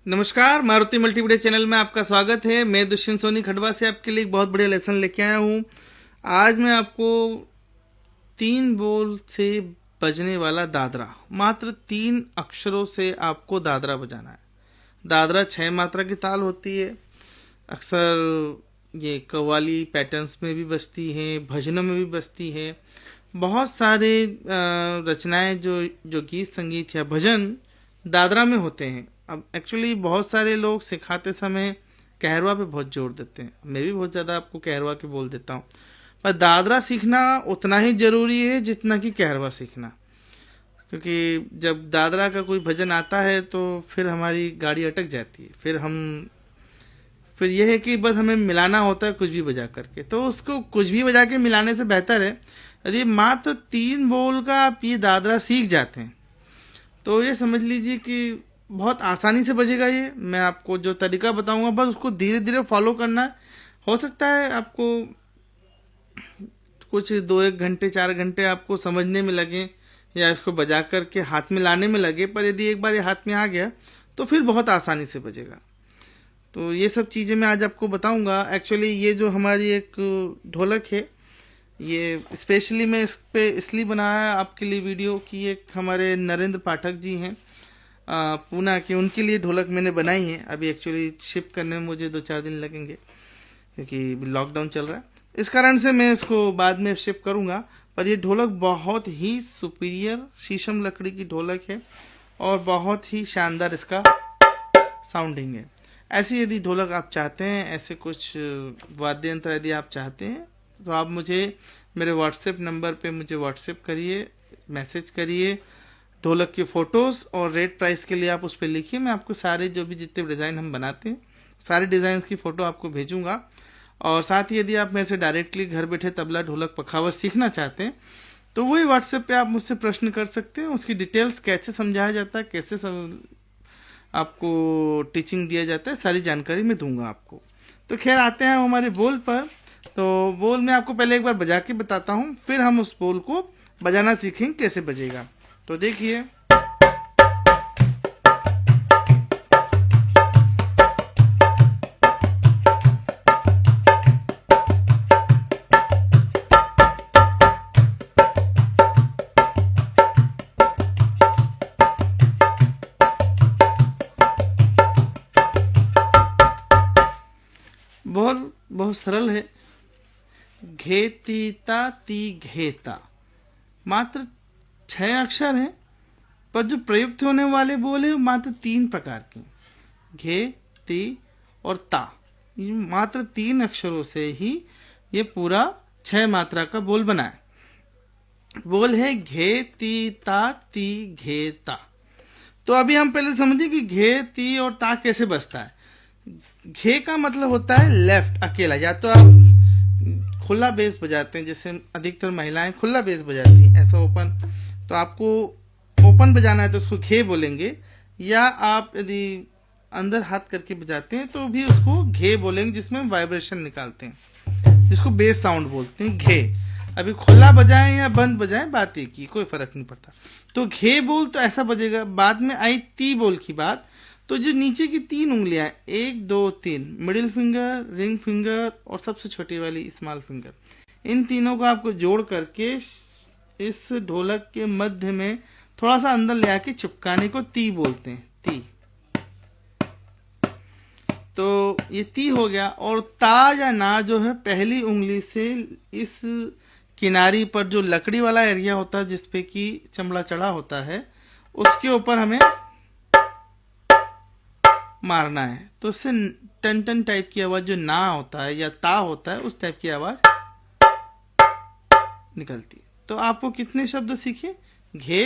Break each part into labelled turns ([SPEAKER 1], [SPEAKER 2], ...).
[SPEAKER 1] नमस्कार, Maruti multimedia channel में आपका स्वागत है। मैं दुष्यंत सोनी खंडवा से आपके लिए एक बहुत बढ़िया लेसन लेके आया हूँ। आज मैं आपको 3 बोल से बजने वाला दादरा, मात्र 3 अक्षरों से आपको दादरा बजाना है। दादरा 6 मात्रा की ताल होती है। अक्सर ये कव्वाली पैटर्न्स में भी बजती है, भजनों में भी बजती है। बहुत सारे रचनाएं जो गीत संगीत या भजन दादरा में होते हैं। अब एक्चुअली बहुत सारे लोग सिखाते समय कहरवा पे बहुत जोर देते हैं। मैं भी बहुत ज़्यादा आपको कहरवा के बोल देता हूँ, पर दादरा सीखना उतना ही ज़रूरी है जितना कि कहरवा सीखना। क्योंकि जब दादरा का कोई भजन आता है तो फिर हमारी गाड़ी अटक जाती है। फिर यह है कि बस हमें मिलाना होता है कुछ भी बजा करके। तो उसको कुछ भी बजा के मिलाने से बेहतर है यदि मात्र 3 बोल का आप ये दादरा सीख जाते हैं तो ये समझ लीजिए कि बहुत आसानी से बजेगा। ये मैं आपको जो तरीका बताऊंगा बस उसको धीरे धीरे फॉलो करना है। हो सकता है आपको कुछ 2-1 घंटे 4 घंटे आपको समझने में लगे या इसको बजा करके हाथ में लाने में लगे, पर यदि एक बार ये हाथ में आ गया तो फिर बहुत आसानी से बजेगा। तो ये सब चीज़ें मैं आज आपको बताऊंगा। एक्चुअली ये जो हमारी एक ढोलक है, ये स्पेशली मैं इस पे इसलिए बनाया आपके लिए वीडियो कि एक हमारे नरेंद्र पाठक जी हैं पूना के, उनके लिए ढोलक मैंने बनाई है। अभी एक्चुअली शिप करने में मुझे 2-4 दिन लगेंगे क्योंकि लॉकडाउन चल रहा है। इस कारण से मैं इसको बाद में शिप करूँगा। पर ये ढोलक बहुत ही सुपीरियर शीशम लकड़ी की ढोलक है और बहुत ही शानदार इसका साउंडिंग है। ऐसी यदि ढोलक आप चाहते हैं, ऐसे कुछ वाद्य यंत्र यदि आप चाहते हैं तो आप मुझे मेरे व्हाट्सएप नंबर पे मुझे व्हाट्सएप करिए, मैसेज करिए। ढोलक की फ़ोटोज़ और रेट प्राइस के लिए आप उस पर लिखिए। मैं आपको सारे जो भी जितने डिज़ाइन हम बनाते हैं सारे डिज़ाइंस की फ़ोटो आपको भेजूंगा। और साथ ही यदि आप मेरे से डायरेक्टली घर बैठे तबला ढोलक पखावत सीखना चाहते हैं तो वही व्हाट्सएप पे आप मुझसे प्रश्न कर सकते हैं। उसकी डिटेल्स कैसे समझाया जाता है, कैसे आपको टीचिंग दिया जाता है, सारी जानकारी मैं दूंगा आपको। तो खैर आते हैं हमारे बोल पर। तो बोल मैं आपको पहले एक बार बजा के बताता हूँ, फिर हम उस बोल को बजाना सीखेंगे कैसे बजेगा। तो देखिए, बहुत बहुत सरल है। घेतीता ती घेता, मात्र 6 अक्षर हैं, पर जो प्रयुक्त होने वाले बोल है मात्र 3 प्रकार के। घे, ती और ता, ये मात्र 3 अक्षरों से ही ये पूरा 6 मात्रा का बोल बना है। बोल है घे ती ती घे ता। तो अभी हम पहले समझे कि घे ती और ता कैसे बजता है। घे का मतलब होता है लेफ्ट, अकेला। या तो आप खुला बेस बजाते हैं, जैसे अधिकतर महिलाएं खुला बेस बजाती हैं, ऐसा ओपन। तो आपको ओपन बजाना है तो उसको घे बोलेंगे। या आप यदि अंदर हाथ करके बजाते हैं तो भी उसको घे बोलेंगे, जिसमें वाइब्रेशन निकालते हैं, जिसको बेस साउंड बोलते हैं, घे। अभी खुला बजाएं या बंद बजाएं बात एक ही, कोई फर्क नहीं पड़ता। तो घे बोल तो ऐसा बजेगा। बाद में आई ती बोल की बात। तो जो नीचे की 3 उंगलियां, 1 2 3, मिडिल फिंगर, रिंग फिंगर और सबसे छोटी वाली स्मॉल फिंगर, इन तीनों को आपको जोड़ करके इस ढोलक के मध्य में थोड़ा सा अंदर ले आके चिपकाने को ती बोलते हैं, ती। तो ये ती हो गया। और ता या ना जो है, पहली उंगली से इस किनारी पर जो लकड़ी वाला एरिया होता है जिसपे कि चमड़ा चढ़ा होता है, उसके ऊपर हमें मारना है। तो उससे टन टन टाइप की आवाज जो ना होता है या ता होता है, उस टाइप की आवाज निकलती है। तो आपको कितने शब्द सीखे? घे,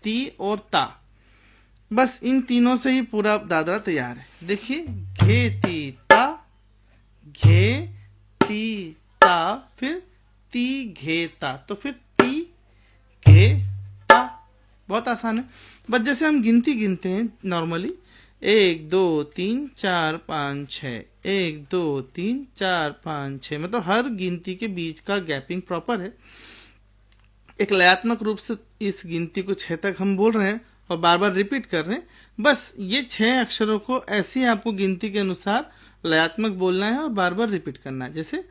[SPEAKER 1] ती और ता। बस इन तीनों से ही पूरा दादरा तैयार है। देखिए, घे ती ता, घे ती ता, फिर ती घे ता, तो फिर ती घे ता। बहुत आसान है। बस जैसे हम गिनती गिनते हैं नॉर्मली, 1 2 3 4 5 6, 1 2 3 4 5 6, मतलब हर गिनती के बीच का गैपिंग प्रॉपर है। एक लयात्मक रूप से इस गिनती को 6 तक हम बोल रहे हैं और बार बार रिपीट कर रहे हैं। बस ये 6 अक्षरों को ऐसे ही आपको गिनती के अनुसार लयात्मक बोलना है और बार बार रिपीट करना है। जैसे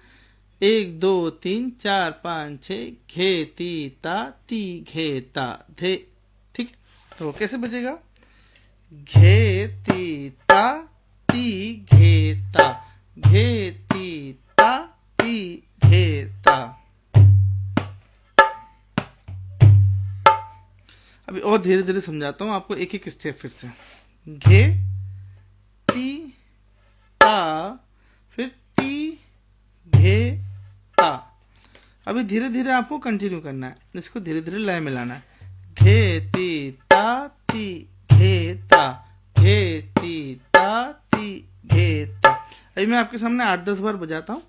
[SPEAKER 1] 1 2 3 4 5 6 घे ती ता ती घे ता धे। ठीक है, तो कैसे बजेगा? घे ती ता ती घे ता, घे ती ता ती घे ता। अभी और धीरे धीरे समझाता हूँ आपको, एक एक स्टेप फिर से। घे ती ता, फिर ती घे ता। अभी धीरे धीरे आपको कंटिन्यू करना है, इसको धीरे धीरे लय मिलाना है। घे ती ता ती घे ता, घे ती ता ती घे ता। अभी मैं आपके सामने 8-10 बार बजाता हूँ।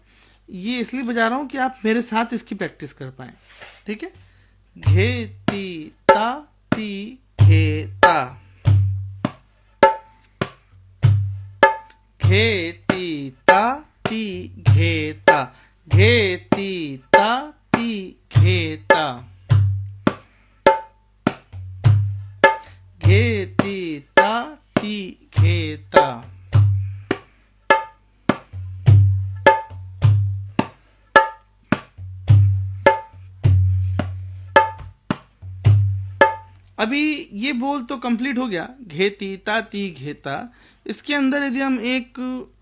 [SPEAKER 1] ये इसलिए बजा रहा हूँ कि आप मेरे साथ इसकी प्रैक्टिस कर पाए। ठीक है, घे ती ता ती घे ता, घे ती ता ती घे ता, घे ती ता ती घे ता, घे ती ता ती घे ता। अभी ये बोल तो कंप्लीट हो गया, घेती ताती घेता। इसके अंदर यदि हम एक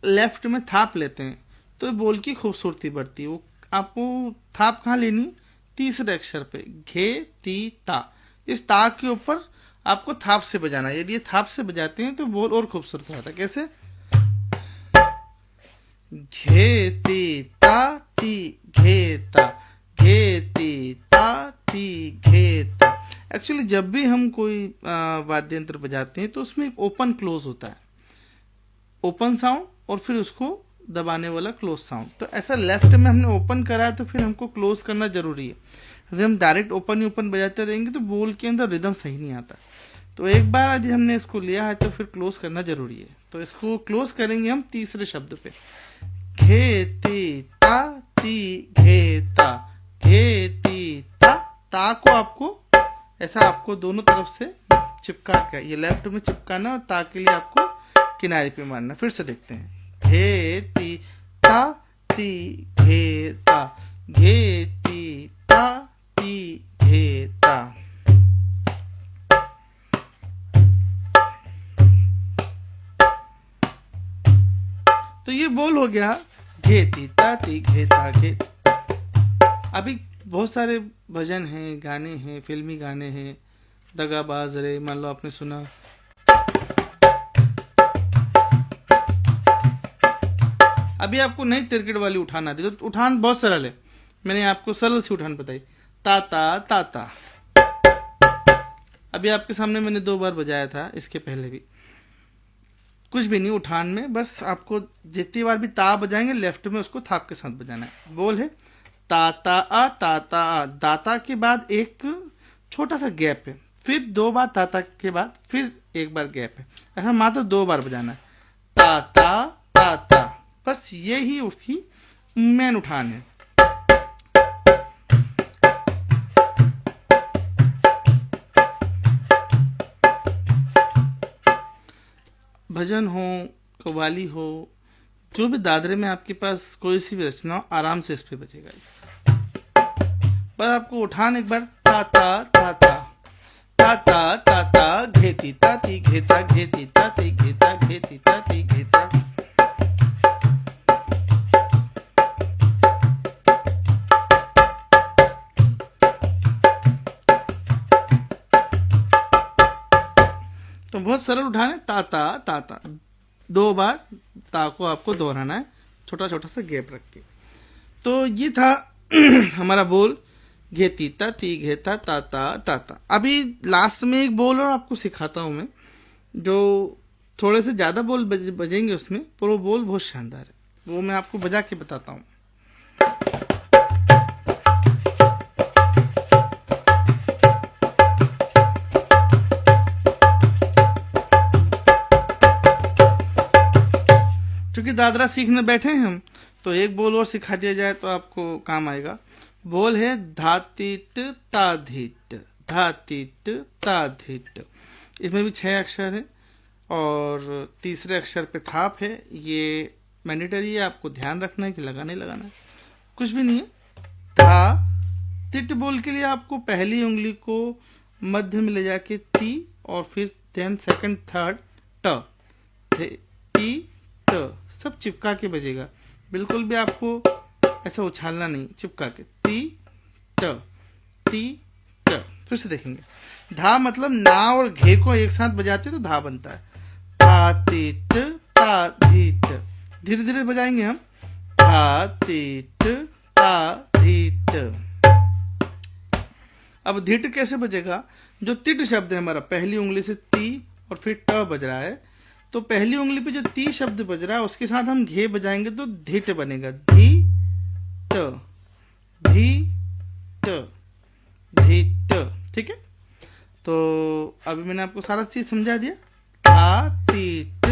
[SPEAKER 1] लेफ्ट में थाप लेते हैं तो बोल की खूबसूरती बढ़ती है। वो आपको थाप कहाँ लेनी? तीसरे अक्षर पे, घे ती ता। इस ता के ऊपर आपको थाप से बजाना है। यदि ये थाप से बजाते हैं तो बोल और खूबसूरत हो जाता है। कैसे? घे ती ता ती घे ता, घे ती ता ती घे ता। एक्चुअली जब भी हम कोई वाद्य यंत्र बजाते हैं तो उसमें एक ओपन क्लोज होता है, ओपन साउंड और फिर उसको दबाने वाला क्लोज साउंड। तो ऐसा लेफ्ट में हमने ओपन करा है तो फिर हमको क्लोज करना जरूरी है। यदि हम डायरेक्ट ओपन ही ओपन बजाते रहेंगे तो बोल के अंदर रिदम सही नहीं आता। तो एक बार यदि हमने इसको लिया है तो फिर क्लोज करना जरूरी है। तो इसको क्लोज करेंगे हम तीसरे शब्द पे, घे ती ता ती घे ता, घे ती ता। ता को आपको ऐसा आपको दोनों तरफ से चिपका के, ये लेफ्ट में चिपकाना और ता के लिए आपको किनारे पे मारना। फिर से देखते हैं, घे ती ता ती घे ता, घे ती ता ती घे ता। तो ये बोल हो गया, घे ती ता ती घे ता घे। अभी बहुत सारे भजन हैं, गाने हैं, फिल्मी गाने हैं। दगाबाज रे, मान लो आपने सुना। अभी आपको नई तिरकिट वाली उठान आ रही, तो उठान बहुत सरल है। मैंने आपको सरल सी उठान बताई, ताता ताता। अभी आपके सामने मैंने 2 बार बजाया था, इसके पहले भी। कुछ भी नहीं उठान में, बस आपको जितनी बार भी ता बजाएंगे लेफ्ट में उसको थाप के साथ बजाना है। बोल है ताता आ ताता आ। दाता के बाद एक छोटा सा गैप है, फिर 2 बार ताता के बाद फिर एक बार गैप है। ऐसा मात्र 2 बार बजाना है, ताता ताता। बस यही उसकी मेन उठान है। भजन हो, कव्वाली हो, जो भी दादरे में आपके पास कोई सी भी रचना हो, आराम से इस पे बजेगा। बस आपको उठान एक बार, ताता ताता ताता ताता, घेती ताती घेता, घेती ताती घेता, घेती ताती घेता। तो बहुत सरल उठान है, ताता ताता। 2 बार ता को आपको दोहराना है, छोटा छोटा सा गैप रख के। तो ये था हमारा बोल, घेती ताती घेता ताता ताता। अभी लास्ट में एक बोल और आपको सिखाता हूं मैं, जो थोड़े से ज्यादा बोल बजेंगे उसमें, पर वो बोल बहुत शानदार है। वो मैं आपको बजा के बताता हूँ। क्योंकि दादरा सीखने बैठे हैं हम, तो एक बोल और सिखा दिया जाए तो आपको काम आएगा। बोल है धातिट ताधिट, धातिट ताधिट। इसमें भी 6 अक्षर है और तीसरे अक्षर पे थाप है। ये मैंडेटरी है, आपको ध्यान रखना है कि लगाना ही लगाना है, कुछ भी नहीं है। था। तिट बोल के लिए आपको पहली उंगली को मध्य में ले जाके ती और फिर देन सेकंड थर्ड ट, ती ट सब चिपका के बजेगा, बिल्कुल भी आपको ऐसा उछालना नहीं, चिपका के ती ट ती ट। फिर से देखेंगे, धा मतलब ना और घे को एक साथ बजाते तो धा बनता है। धा ती ट ता धी ट, धीरे धीरे बजाएंगे हम। धा ती ट ता धी ट। अब धिट कैसे बजेगा? जो तिट शब्द है हमारा, पहली उंगली से ती और फिर ट बज रहा है, तो पहली उंगली पे जो ती शब्द बज रहा है उसके साथ हम घे बजाएंगे तो धिट बनेगा। धी ट धी ट धी ट। ठीक है, तो अभी मैंने आपको सारा चीज समझा दिया। ता ती ट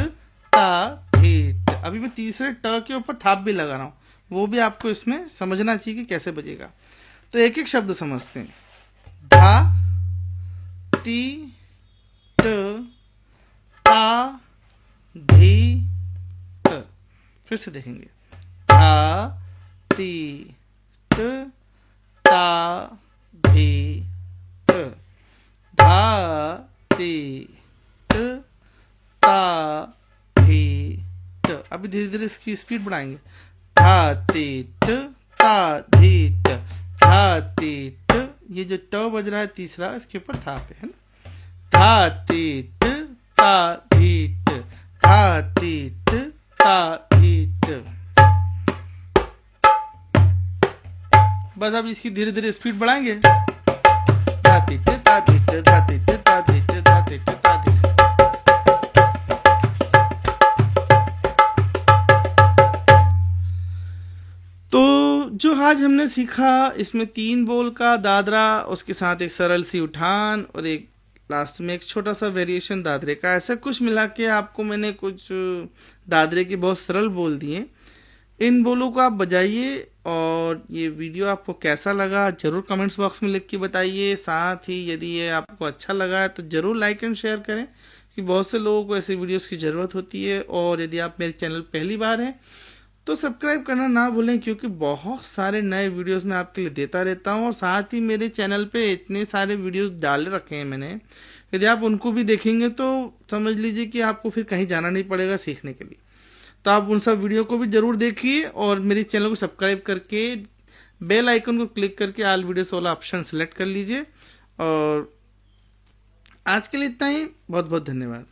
[SPEAKER 1] ता धी ट। अभी मैं तीसरे ट के ऊपर थाप भी लगा रहा हूँ, वो भी आपको इसमें समझना चाहिए कि कैसे बजेगा। तो एक एक शब्द समझते हैं। धा ती ट ता धी ट। फिर से देखेंगे, धा ती ट ता धी ट, धा ती ट ता धी ट। अभी धीरे धीरे इसकी स्पीड बढ़ाएंगे। धा ती ट ता धी ट, धा ती ट, ये जो ट बज रहा है तीसरा, इसके ऊपर था पे है ना। धा ती ट ता धी ट, धा ती ट ता धी ट। बस अब इसकी धीरे धीरे स्पीड बढ़ाएंगे। धा ती ट ता धी ट, धा ती ट ता धी ट, धा ती ट ता धी ट। तो जो आज हमने सीखा, इसमें 3 बोल का दादरा, उसके साथ एक सरल सी उठान और एक लास्ट में एक छोटा सा वेरिएशन दादरे का, ऐसा कुछ मिला के आपको मैंने कुछ दादरे के बहुत सरल बोल दिए। इन बोलों को आप बजाइए और ये वीडियो आपको कैसा लगा जरूर कमेंट्स बॉक्स में लिख के बताइए। साथ ही यदि ये आपको अच्छा लगा है तो जरूर लाइक एंड शेयर करें, कि बहुत से लोगों को ऐसे वीडियोस की ज़रूरत होती है। और यदि आप मेरे चैनल पहली बार हैं तो सब्सक्राइब करना ना भूलें, क्योंकि बहुत सारे नए वीडियोस मैं आपके लिए देता रहता हूं। और साथ ही मेरे चैनल पे इतने सारे वीडियोस डाल रखे हैं मैंने, यदि आप उनको भी देखेंगे तो समझ लीजिए कि आपको फिर कहीं जाना नहीं पड़ेगा सीखने के लिए। तो आप उन सब वीडियो को भी ज़रूर देखिए और मेरे चैनल को सब्सक्राइब करके बेल आइकन को क्लिक करके ऑल वीडियोस वाला ऑप्शन सेलेक्ट कर लीजिए। और आज के लिए इतना ही, बहुत बहुत धन्यवाद।